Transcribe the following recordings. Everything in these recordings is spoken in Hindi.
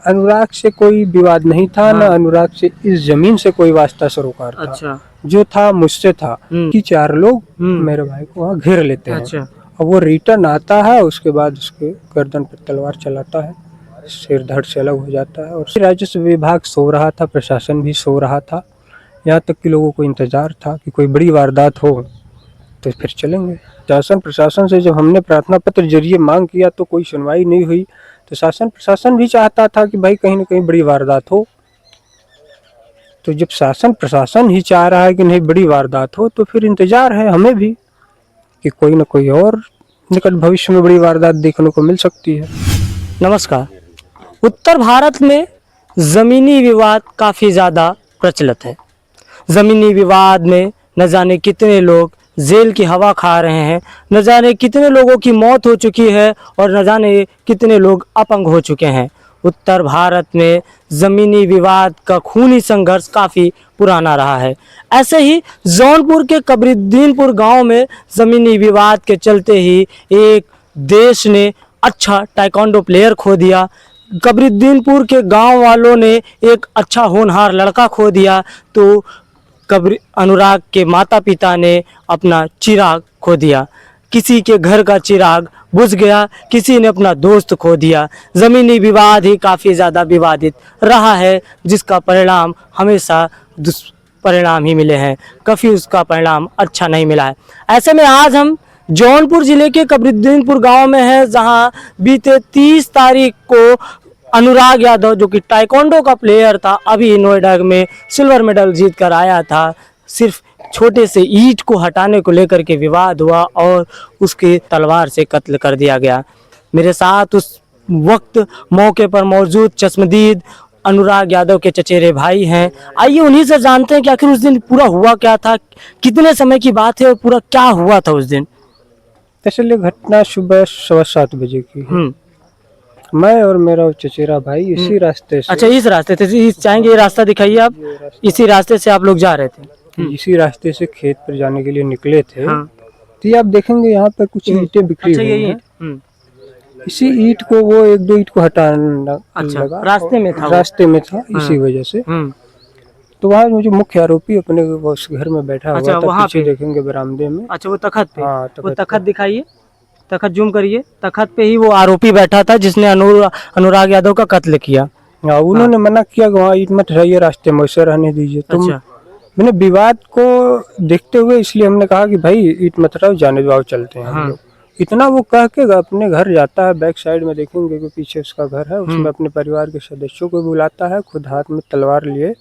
अनुराग से कोई विवाद नहीं था, न अनुराग से इस जमीन से कोई वास्ता सरोकार था। अच्छा। जो था मुझसे था कि 4 लोग मेरे भाई को वहाँ घेर लेते हैं। अच्छा। और वो रिटर्न आता है, उसके बाद उसके गर्दन पर तलवार चलाता है, सिर धड़ से अलग हो जाता है। और राजस्व विभाग सो रहा था, प्रशासन भी सो रहा था, यहाँ तक कि लोगों को इंतजार था कि कोई बड़ी वारदात हो तो फिर चलेंगे। शासन प्रशासन से जब हमने प्रार्थना पत्र जरिए मांग किया तो कोई सुनवाई नहीं हुई, तो शासन प्रशासन भी चाहता था कि भाई कहीं न कहीं बड़ी वारदात हो। तो जब शासन प्रशासन ही चाह रहा है कि नहीं बड़ी वारदात हो, तो फिर इंतजार है हमें भी कि कोई न कोई और निकट भविष्य में बड़ी वारदात देखने को मिल सकती है। नमस्कार। उत्तर भारत में ज़मीनी विवाद काफ़ी ज़्यादा प्रचलित है। ज़मीनी विवाद में न जाने कितने लोग जेल की हवा खा रहे हैं, न जाने कितने लोगों की मौत हो चुकी है और न जाने कितने लोग अपंग हो चुके हैं। उत्तर भारत में ज़मीनी विवाद का खूनी संघर्ष काफ़ी पुराना रहा है। ऐसे ही जौनपुर के कबरुद्दीनपुर गांव में ज़मीनी विवाद के चलते ही एक देश ने अच्छा ताइक्वांडो प्लेयर खो दिया। कबरुद्दीनपुर के गांव वालों ने एक अच्छा होनहार लड़का खो दिया, तो अनुराग के माता पिता ने अपना चिराग खो दिया। किसी के घर का चिराग बुझ गया, किसी ने अपना दोस्त खो दिया। ज़मीनी विवाद ही काफ़ी ज़्यादा विवादित रहा है, जिसका परिणाम हमेशा दुष्परिणाम ही मिले हैं, कभी उसका परिणाम अच्छा नहीं मिला है। ऐसे में आज हम जौनपुर ज़िले के कबरुद्दीनपुर गांव में है, जहां बीते 30 तारीख को अनुराग यादव, जो कि ताइक्वांडो का प्लेयर था, अभी नोएडा में सिल्वर मेडल जीत कर आया था, सिर्फ छोटे से ईंट को हटाने को लेकर के विवाद हुआ और उसके तलवार से कत्ल कर दिया गया। मेरे साथ उस वक्त मौके पर मौजूद चश्मदीद अनुराग यादव के चचेरे भाई हैं। आइए उन्हीं से जानते हैं कि आखिर उस दिन पूरा हुआ क्या था, कितने समय की बात है और पूरा क्या हुआ था उस दिन। दरअसल ये घटना सुबह 7:15 बजे की है। मैं और मेरा चचेरा भाई इसी रास्ते से, अच्छा, इस रास्ते से चाहेंगे, ये रास्ता दिखाइए आप। इसी रास्ते से आप लोग जा रहे थे? इसी रास्ते से खेत पर जाने के लिए निकले थे। तो ये आप देखेंगे यहाँ पर कुछ ईंटें बिखरी हुई हैं। इसी ईंट को वो 1-2 ईंट को हटाने लगा, रास्ते में था इसी वजह से। तो वहाँ जो मुख्य आरोपी अपने उस घर में बैठा हुआ था, पीछे देखेंगे बरामदे में। अच्छा, वो तखत पे। हाँ, वो तखत दिखाइए, तखत जूम करिए। तखत पे ही वो आरोपी बैठा था जिसने अनुराग यादव का कत्ल किया। उन्होंने मना किया कि वहाँ ईंट मत हटाइए, रास्ते में वैसे रहने दीजिए। तो मैंने विवाद को देखते हुए इसलिए हमने कहा कि भाई ईंट मत हटाओ, जाने दो, चलते हैं हम लोग। इतना वो कह के अपने घर जाता है। बैक साइड में देखेंगे कि पीछे उसका घर है, उसमें अपने परिवार के सदस्यों को बुलाता है, खुद हाथ में तलवार लिए,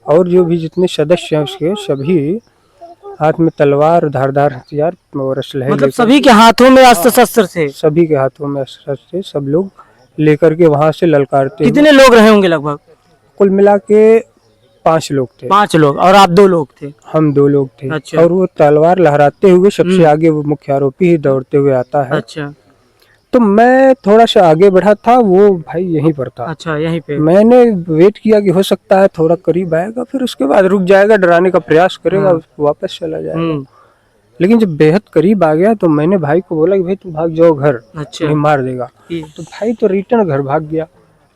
और जो भी जितने सदस्य हैं उसके सभी हाथ में तलवार, धारदार हथियार और असलहे, मतलब सभी के हाथों में अस्त्र शस्त्र थे। सभी के हाथों में अस्त्र थे। सब लोग लेकर के वहां से ललकारते। कितने लोग रहे होंगे लगभग? कुल मिला के 5 लोग थे। 5 लोग, और आप 2 लोग थे? हम 2 लोग थे। अच्छा। और वो तलवार लहराते हुए सबसे आगे वो मुख्य आरोपी ही दौड़ते हुए आता है। अच्छा। तो मैं थोड़ा सा आगे बढ़ा था, वो भाई यहीं पर था। अच्छा, यहीं पे। मैंने वेट किया कि हो सकता है थोड़ा करीब आएगा, फिर उसके बाद रुक जाएगा, डराने का प्रयास करेगा, वापस चला जाएगा। लेकिन जब बेहद करीब आ गया तो मैंने भाई को बोला कि भाई तुम भाग जाओ घर, अच्छा, नहीं मार देगा। तो भाई तो रिटर्न घर भाग गया,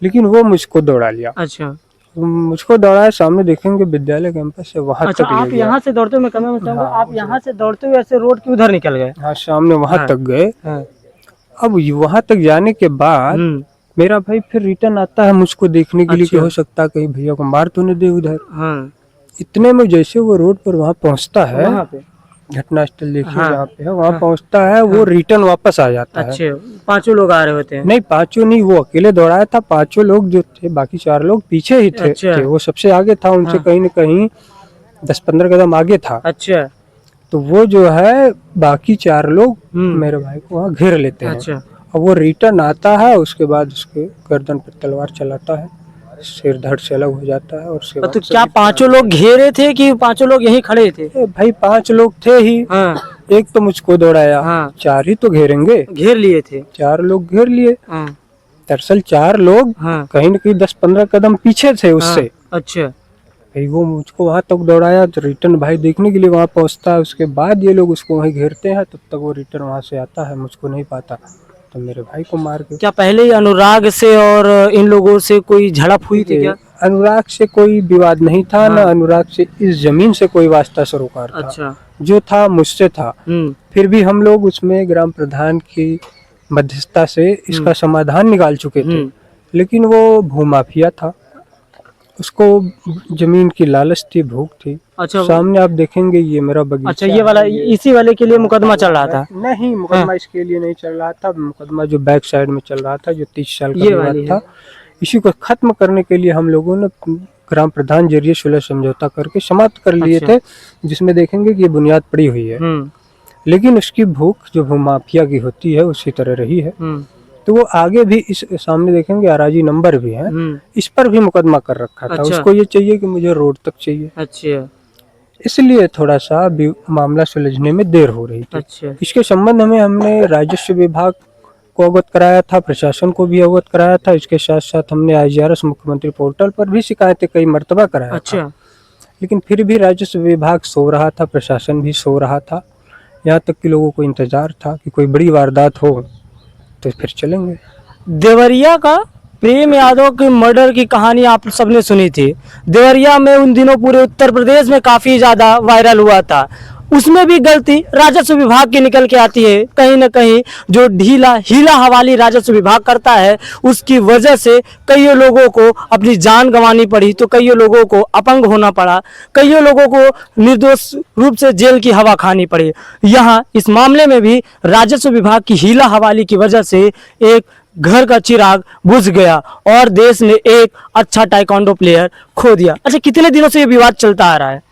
लेकिन वो मुझको दौड़ा लिया। अच्छा, मुझको दौड़ाया, सामने देखेंगे विद्यालय कैंपस है, वहाँ तक ले आप गया। यहाँ से दौड़ते हुए, मैं कहना चाहूँगा, आप यहाँ से दौड़ते हुए ऐसे रोड के उधर निकल गए? हाँ, सामने वहाँ तक गए। अब वहाँ तक जाने के बाद मेरा भाई फिर रिटर्न आता है मुझको देखने के लिए कि हो सकता है कहीं भैया को मार तो नहीं दे उधर। इतने में जैसे वो रोड पर वहाँ पहुँचता है, घटना स्थल देखिए जहाँ पे है, वहाँ पहुँचता है, वो रिटर्न वापस आ जाता है। अच्छा, 5 लोग आ रहे होते हैं? नहीं, 5 नहीं, वो अकेले दौड़ाया था। 5 लोग जो थे, बाकी 4 लोग पीछे ही थे। अच्छा। वो सबसे आगे था, उनसे कहीं न कहीं 10-15 कदम आगे था। अच्छा। तो वो जो है बाकी 4 लोग मेरे भाई को वहाँ घेर लेते हैं। अच्छा। और वो रिटर्न आता है, उसके बाद उसके गर्दन पर तलवार चलाता है, सिर धड़ से अलग हो जाता है। और उसके बाद तो क्या 5 लोग घेरे थे कि 5 लोग यहीं खड़े थे? भाई 5 लोग थे ही। एक तो मुझको दौड़ाया। 4 ही तो घेरेंगे। घेर लिए थे, 4 लोग घेर लिए। दरअसल 4 लोग कहीं न कहीं 10-15 कदम पीछे थे उससे। अच्छा। भाई वो मुझको वहाँ तक दौड़ाया, तो रिटर्न भाई देखने के लिए वहाँ पहुँचता है। उसके बाद ये लोग उसको वहीं घेरते हैं, तब तक वो रिटर्न वहाँ से आता है, मुझको नहीं पाता। तो मेरे भाई को मार के। क्या पहले ही अनुराग से और इन लोगों से कोई झड़प हुई थी क्या? अनुराग से कोई विवाद नहीं था, हाँ। ना अनुराग से इस जमीन से कोई वास्ता सरोकार था। अच्छा। जो था मुझसे था। फिर भी हम लोग उसमें ग्राम प्रधान की मध्यस्थता से इसका समाधान निकाल चुके थे, लेकिन वो भूमाफिया था, उसको जमीन की लालच थी, भूख थी। अच्छा। सामने आप देखेंगे ये मेरा बगीचा। अच्छा, ये वाला इसी वाले के लिए मुकदमा चल रहा था? नहीं, मुकदमा इसके लिए नहीं चल रहा था। मुकदमा जो बैक साइड में चल रहा था, जो 30 साल का ये विवाद वाली था, इसी को खत्म करने के लिए हम लोगों ने ग्राम प्रधान जरिए सुलह समझौता करके समाप्त कर लिए अच्छा। थे, जिसमें देखेंगे कि ये बुनियाद पड़ी हुई है। लेकिन उसकी भूख जो भूमाफिया की होती है उसी तरह रही है। तो वो आगे भी इस सामने देखेंगे अराजी नंबर भी है, इस पर भी मुकदमा कर रखा था। अच्छा। उसको ये चाहिए कि मुझे रोड तक चाहिए। अच्छा। इसलिए थोड़ा सा मामला सुलझने में देर हो रही थी। अच्छा। इसके संबंध में हमने राजस्व विभाग को अवगत कराया था, प्रशासन को भी अवगत कराया था। इसके साथ साथ हमने IGRS मुख्यमंत्री पोर्टल पर भी शिकायतें कई मर्तबा कराया अच्छा। था। लेकिन फिर भी राजस्व विभाग सो रहा था, प्रशासन भी सो रहा था। यहाँ तक कि लोगों को इंतजार था कि कोई बड़ी वारदात हो तो फिर चलेंगे। देवरिया का प्रेम यादव के मर्डर की कहानी आप सबने सुनी थी। देवरिया में उन दिनों पूरे उत्तर प्रदेश में काफी ज्यादा वायरल हुआ था। उसमें भी गलती राजस्व विभाग की निकल के आती है। कहीं ना कहीं जो हीला हवाली राजस्व विभाग करता है, उसकी वजह से कई लोगों को अपनी जान गंवानी पड़ी, तो कई लोगों को अपंग होना पड़ा, कई लोगों को निर्दोष रूप से जेल की हवा खानी पड़ी। यहाँ इस मामले में भी राजस्व विभाग की हीला हवाली की वजह से एक घर का चिराग बुझ गया और देश ने एक अच्छा ताइक्वांडो प्लेयर खो दिया। अच्छा, कितने दिनों से ये विवाद चलता आ रहा है?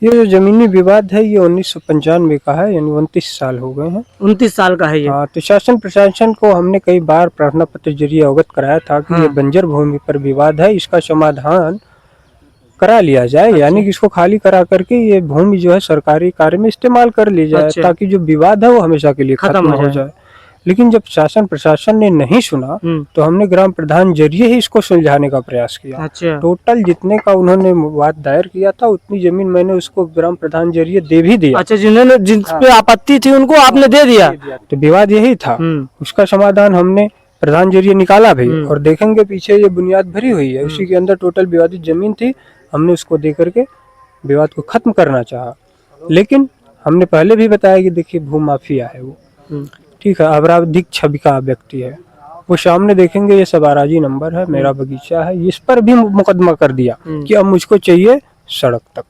ये जो जमीनी विवाद है ये 1995 का है, यानी 29 साल हो गए हैं। 29 साल का है ये। हाँ, तो शासन प्रशासन को हमने कई बार प्रार्थना पत्र जरिए अवगत कराया था कि ये बंजर भूमि पर विवाद है, इसका समाधान करा लिया जाए। यानी कि इसको खाली करा करके ये भूमि जो है सरकारी कार्य में इस्तेमाल कर ली जाए, ताकि जो विवाद है वो हमेशा के लिए खत्म हो जाए। लेकिन जब शासन प्रशासन ने नहीं सुना तो हमने ग्राम प्रधान जरिए ही इसको सुलझाने का प्रयास किया। अच्छा। टोटल जितने का उन्होंने वाद दायर किया था उतनी जमीन मैंने उसको ग्राम प्रधान जरिए दे भी दिया। अच्छा, जिन पे आपत्ति थी उनको आपने दे दिया? तो विवाद यही था, उसका समाधान हमने प्रधान जरिए निकाला भी। और देखेंगे पीछे ये बुनियाद भरी हुई है, उसी के अंदर टोटल विवादित जमीन थी, हमने उसको दे करके विवाद को खत्म करना चाहा। लेकिन हमने पहले भी बताया कि देखिए भूमाफिया है वो, ठीक है, आपराधिक छवि का व्यक्ति है वो। सामने देखेंगे ये सब अराजी नंबर है, मेरा बगीचा है, इस पर भी मुकदमा कर दिया कि अब मुझको चाहिए सड़क तक।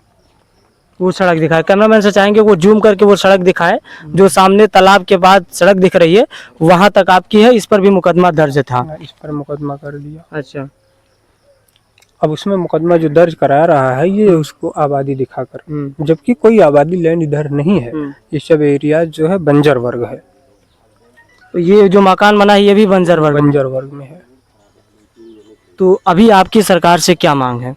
वो सड़क दिखाए, कैमरामैन से चाहेंगे वो जूम करके वो सड़क दिखाए जो सामने तालाब के बाद सड़क दिख रही है, वहां तक आपकी है। इस पर भी मुकदमा दर्ज था? इस पर मुकदमा कर दिया। अच्छा। अब उसमें मुकदमा जो दर्ज करा रहा है ये उसको आबादी दिखाकर, जबकि कोई आबादी लैंड इधर नहीं है। ये सब एरिया जो है बंजर वर्ग है। तो ये जो मकान बना है ये भी बंजर वर्ग में है। तो अभी आपकी सरकार से क्या मांग है?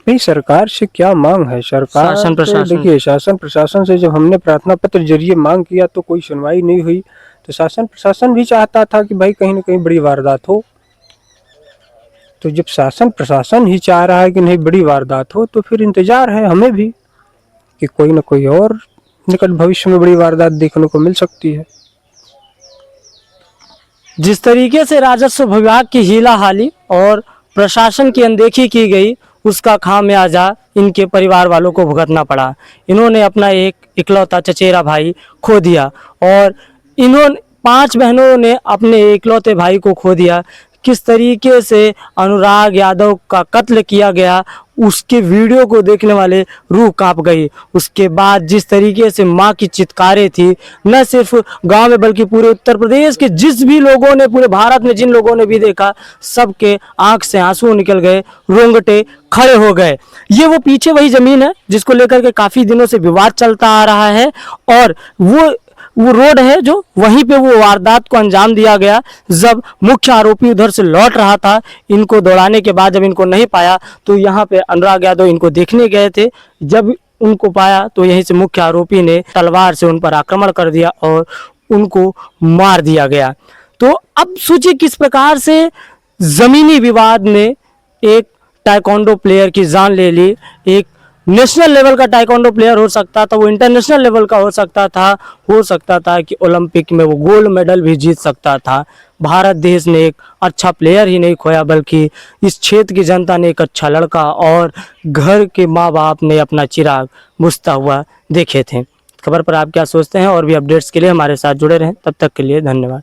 नहीं, सरकार से क्या मांग है? सरकार शासन प्रशासन, देखिए शासन प्रशासन से जब हमने प्रार्थना पत्र जरिए मांग किया तो कोई सुनवाई नहीं हुई। तो शासन प्रशासन भी चाहता था कि भाई कहीं ना कहीं बड़ी वारदात हो। तो जब शासन प्रशासन ही चाह रहा है कि नहीं बड़ी वारदात हो, तो फिर इंतजार है हमें भी कि कोई ना कोई और निकट भविष्य में बड़ी वारदात देखने को मिल सकती है। जिस तरीके से राजस्व विभाग की हीलाहाली और प्रशासन की अनदेखी की गई, उसका खामियाजा इनके परिवार वालों को भुगतना पड़ा। इन्होंने अपना एक इकलौता चचेरा भाई खो दिया और इन्होंने 5 बहनों ने अपने इकलौते भाई को खो दिया। किस तरीके से अनुराग यादव का कत्ल किया गया, उसके वीडियो को देखने वाले रूह कांप गई। उसके बाद जिस तरीके से माँ की चित्कारें थी, न सिर्फ गांव में बल्कि पूरे उत्तर प्रदेश के जिस भी लोगों ने, पूरे भारत में जिन लोगों ने भी देखा, सबके आंख से आंसू निकल गए, रोंगटे खड़े हो गए। ये वो पीछे वही जमीन है जिसको लेकर के काफी दिनों से विवाद चलता आ रहा है और वो रोड है जो वहीं पे वो वारदात को अंजाम दिया गया। जब मुख्य आरोपी उधर से लौट रहा था, इनको दौड़ाने के बाद जब इनको नहीं पाया तो यहाँ पे अनुराग यादव इनको देखने गए थे। जब उनको पाया तो यहीं से मुख्य आरोपी ने तलवार से उन पर आक्रमण कर दिया और उनको मार दिया गया। तो अब सोचिए किस प्रकार से जमीनी विवाद ने एक ताइक्वांडो प्लेयर की जान ले ली, एक नेशनल लेवल का ताइक्वांडो प्लेयर हो सकता था, वो इंटरनेशनल लेवल का हो सकता था कि ओलंपिक में वो गोल्ड मेडल भी जीत सकता था। भारत देश ने एक अच्छा प्लेयर ही नहीं खोया, बल्कि इस क्षेत्र की जनता ने एक अच्छा लड़का और घर के माँ बाप ने अपना चिराग बुझता हुआ देखे थे। खबर पर आप क्या सोचते हैं? और भी अपडेट्स के लिए हमारे साथ जुड़े रहें। तब तक के लिए धन्यवाद।